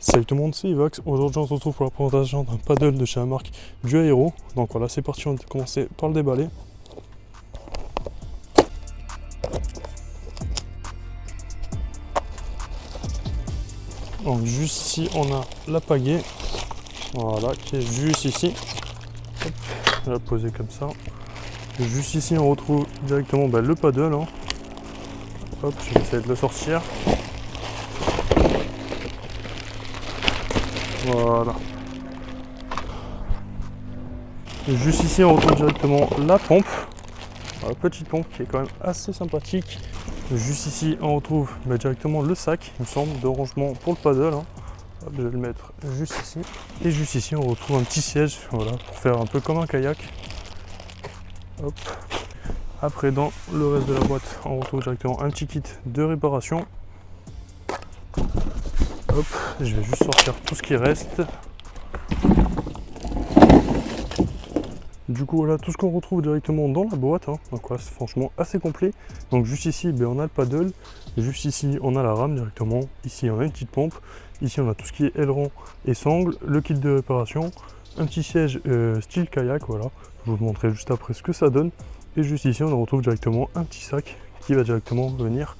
Salut tout le monde, c'est Ivox. Aujourd'hui on se retrouve pour la présentation d'un paddle de chez la marque du Aero. Donc voilà, c'est parti, on va commencer par le déballer. Donc juste ici on a la pagaie, voilà, qui est juste ici. Hop, je vais la poser comme ça. Et juste ici on retrouve directement le paddle. Hein. Hop, je vais essayer de le sortir. Voilà. Et juste ici on retrouve directement la pompe. La petite pompe qui est quand même assez sympathique. Juste ici on retrouve directement le sac, il me semble, de rangement pour le paddle. Hein. Hop, je vais le mettre juste ici. Et juste ici on retrouve un petit siège, voilà, pour faire un peu comme un kayak. Hop. Après dans le reste de la boîte on retrouve directement un petit kit de réparation. Hop, je vais juste sortir tout ce qui reste. Du coup voilà tout ce qu'on retrouve directement dans la boîte, hein. Donc voilà, c'est franchement assez complet. Donc juste ici on a le paddle, juste ici on a la rame directement, ici on a une petite pompe, ici on a tout ce qui est aileron et sangle, le kit de réparation, un petit siège style kayak, voilà, je vous montrerai juste après ce que ça donne. Et juste ici on retrouve directement un petit sac qui va directement venir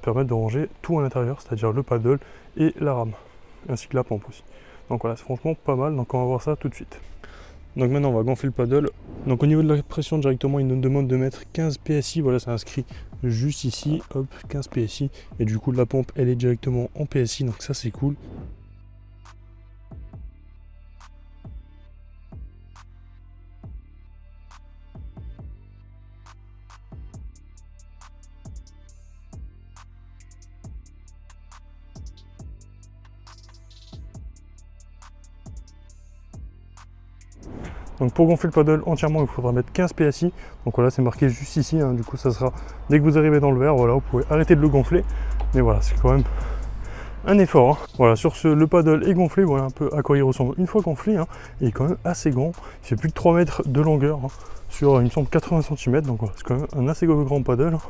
permettre de ranger tout à l'intérieur, c'est-à-dire le paddle et la rame, ainsi que la pompe aussi. Donc voilà, c'est franchement pas mal, donc on va voir ça tout de suite. Donc maintenant on va gonfler le paddle. Donc au niveau de la pression directement il nous demande de mettre 15 PSI, voilà c'est inscrit juste ici, hop 15 PSI. Et du coup la pompe elle est directement en PSI, donc ça c'est cool. Donc pour gonfler le paddle entièrement, il faudra mettre 15 PSI. Donc voilà, c'est marqué juste ici. Hein. Du coup, ça sera dès que vous arrivez dans le verre, voilà, vous pouvez arrêter de le gonfler. Mais voilà, c'est quand même un effort. Hein. Voilà, sur ce, le paddle est gonflé. Voilà un peu à quoi il ressemble une fois gonflé. Hein. Il est quand même assez grand. Il fait plus de 3 mètres de longueur hein, sur, il me semble, 80 cm. Donc voilà, c'est quand même un assez grand paddle. Hein.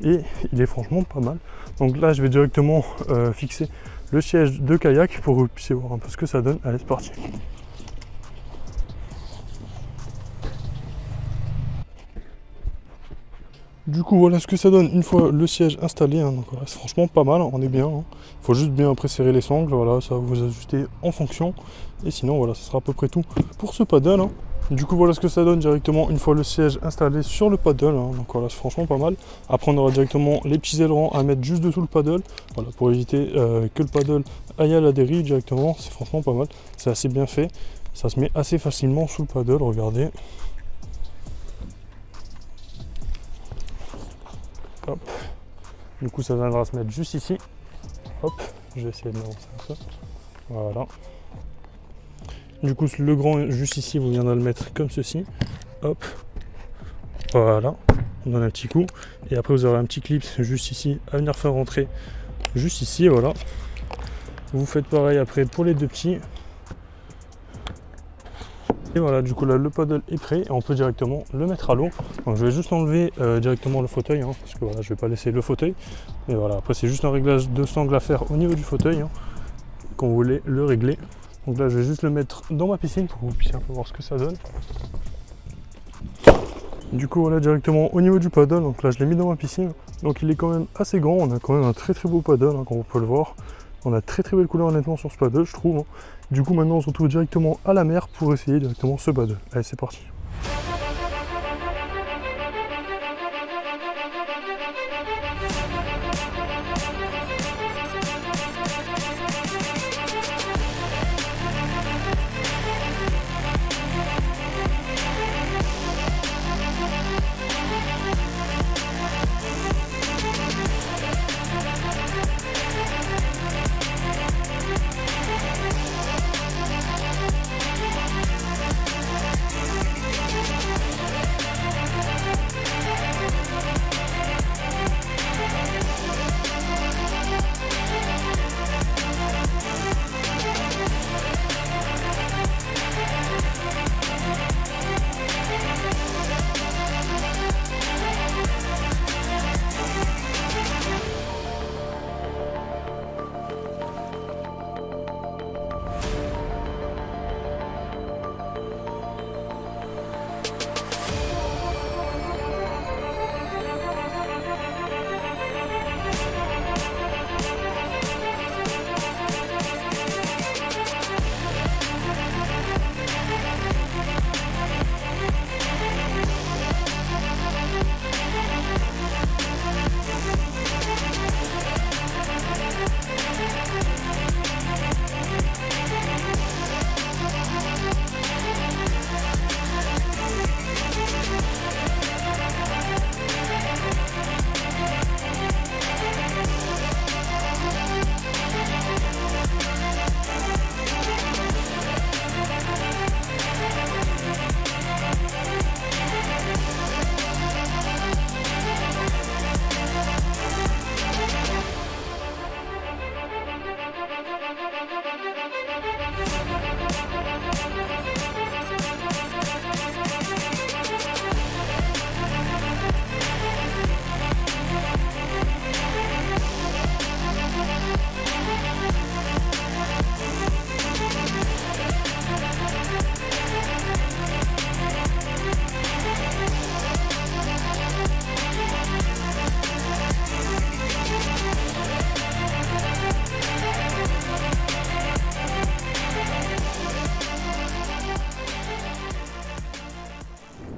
Et il est franchement pas mal. Donc là, je vais directement fixer le siège de kayak pour que vous puissiez voir un peu ce que ça donne. Allez, c'est parti. Du coup voilà ce que ça donne une fois le siège installé, hein. Donc voilà, c'est franchement pas mal, on est bien. Hein. Il faut juste bien presserrer les sangles, voilà, ça va vous ajuster en fonction. Et sinon voilà, ce sera à peu près tout pour ce paddle. Hein. Du coup voilà ce que ça donne directement une fois le siège installé sur le paddle. Hein. Donc voilà, c'est franchement pas mal. Après on aura directement les petits ailerons à mettre juste dessous le paddle, voilà, pour éviter que le paddle aille à la dérive directement. C'est franchement pas mal, c'est assez bien fait. Ça se met assez facilement sous le paddle, regardez. Hop. Du coup ça viendra se mettre juste ici. Hop, je vais essayer de m'avancer comme ça. Voilà. Du coup le grand juste ici, vous viendrez le mettre comme ceci. Hop. Voilà. On donne un petit coup. Et après vous aurez un petit clip juste ici à venir faire rentrer juste ici. Voilà. Vous faites pareil après pour les deux petits. Et voilà, du coup là le paddle est prêt et on peut directement le mettre à l'eau. Donc je vais juste enlever directement le fauteuil, hein, parce que voilà, je vais pas laisser le fauteuil. Et voilà, après c'est juste un réglage de sangle à faire au niveau du fauteuil, hein, quand vous voulez le régler. Donc là je vais juste le mettre dans ma piscine pour que vous puissiez un peu voir ce que ça donne. Du coup voilà, directement au niveau du paddle, donc là je l'ai mis dans ma piscine. Donc il est quand même assez grand, on a quand même un très beau paddle, hein, comme on peut le voir. On a très belle couleur honnêtement sur ce paddle, je trouve. Hein. Du coup maintenant on se retrouve directement à la mer pour essayer directement ce paddle. Allez, c'est parti.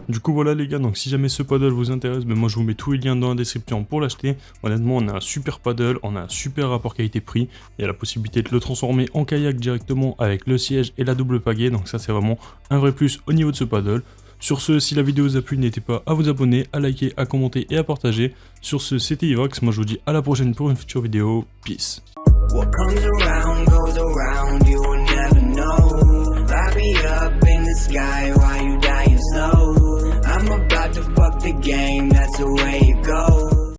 Du coup voilà les gars, donc si jamais ce paddle vous intéresse, ben moi je vous mets tous les liens dans la description pour l'acheter. Honnêtement on a un super paddle, on a un super rapport qualité-prix, il y a la possibilité de le transformer en kayak directement avec le siège et la double pagaie, donc ça c'est vraiment un vrai plus au niveau de ce paddle. Sur ce, si la vidéo vous a plu, n'hésitez pas à vous abonner, à liker, à commenter et à partager. Sur ce, c'était Ivox, moi je vous dis à la prochaine pour une future vidéo, peace. What comes around goes around, you will never know. Light me up in the sky while you dying slow. I'm about to fuck the game, that's the way